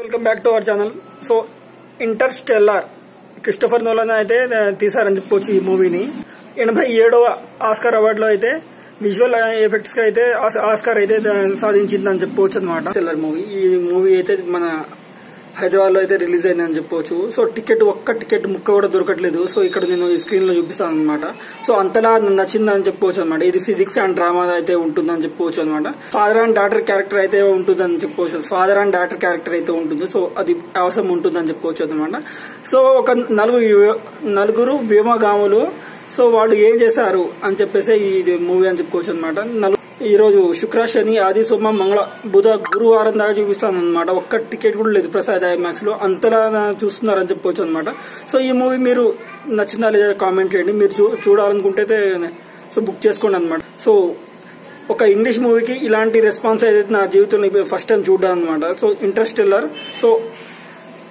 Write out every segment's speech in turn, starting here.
Welcome back to our channel. So Interstellar Christopher Nolan అయితే తీసారని చెప్పొచ్చు. ఈ మూవీని 87వ ఆస్కార్ అవార్డులో అయితే విజువల్ ఎఫెక్ట్స్ కి అయితే ఆస్కార్ అయితే సాధించిందని చెప్పుకోవచ్చు అనమాట. స్టెల్లార్ మూవీ, ఈ మూవీ అయితే మన హైదరాబాద్ లో అయితే రిలీజ్ అయిందని చెప్పుకోవచ్చు. సో ఒక్క టికెట్ ముక్క కూడా దొరకట్లేదు. సో ఇక్కడ నేను ఈ స్క్రీన్ లో చూపిస్తాను అనమాట. సో అంతలా నచ్చిందని చెప్పుకోవచ్చు అనమాట. ఇది ఫిజిక్స్ అండ్ డ్రామా అయితే ఉంటుందని చెప్పుకోవచ్చు అనమాట. ఫాదర్ అండ్ డాటర్ క్యారెక్టర్ అయితే ఉంటుందని చెప్పుకోవచ్చు. ఫాదర్ అండ్ డాటర్ క్యారెక్టర్ అయితే ఉంటుంది. సో అది అవసరం ఉంటుందని చెప్పుకోవచ్చు అనమాట. సో ఒక నలుగురు వ్యోమగాములు, సో వాళ్ళు ఏం చేశారు అని చెప్పేసి ఇది మూవీ అని చెప్పుకోవచ్చు అనమాట. ఈ రోజు శుక్ర, శని, ఆది, సోమ, మంగళ, బుధ, గురువారం దాకా చూపిస్తాను అనమాట. ఒక్క టికెట్ కూడా లేదు ప్రసాద్ ఐమాక్స్ లో. అంతలా చూస్తున్నారని చెప్పుకోవచ్చు అనమాట. సో ఈ మూవీ మీరు నచ్చిందా లేదా కామెంట్ చేయండి. మీరు చూడాలనుకుంటే సో బుక్ చేసుకోండి అనమాట. సో ఒక ఇంగ్లీష్ మూవీకి ఇలాంటి రెస్పాన్స్ అయితే నా జీవితంలో ఫస్ట్ టైం చూడాలి అనమాట. So Interstellar so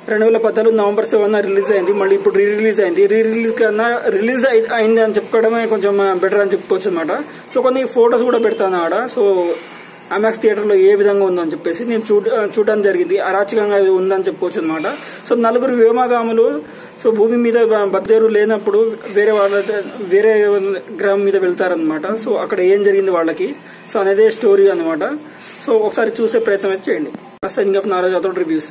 2014 November 7 release అయింది. మళ్ళీ ఇప్పుడు రిలీజ్ అయింది. రిలీజ్ కన్నా రిలీజ్ అయింది అని చెప్పుకోవడమే కొంచెం బెటర్ అని చెప్పుకోవచ్చు అనమాట. సో కొన్ని ఫొటోస్ కూడా పెడతాను ఆడ. సో ఐమాక్స్ థియేటర్ లో ఏ విధంగా ఉందని చెప్పేసి నేను చూడడం జరిగింది. అరాచకంగా ఉందని చెప్పుకోవచ్చు అనమాట. సో నలుగురు వ్యోమగాములు సో భూమి మీద బద్దెరు లేనప్పుడు వేరే గ్రహం మీద వెళ్తారనమాట. సో అక్కడ ఏం జరిగింది వాళ్ళకి, సో అనేదే స్టోరీ అనమాట. సో ఒకసారి చూసే ప్రయత్నం అయితే చేయండి. Signing off Naraj Athod reviews.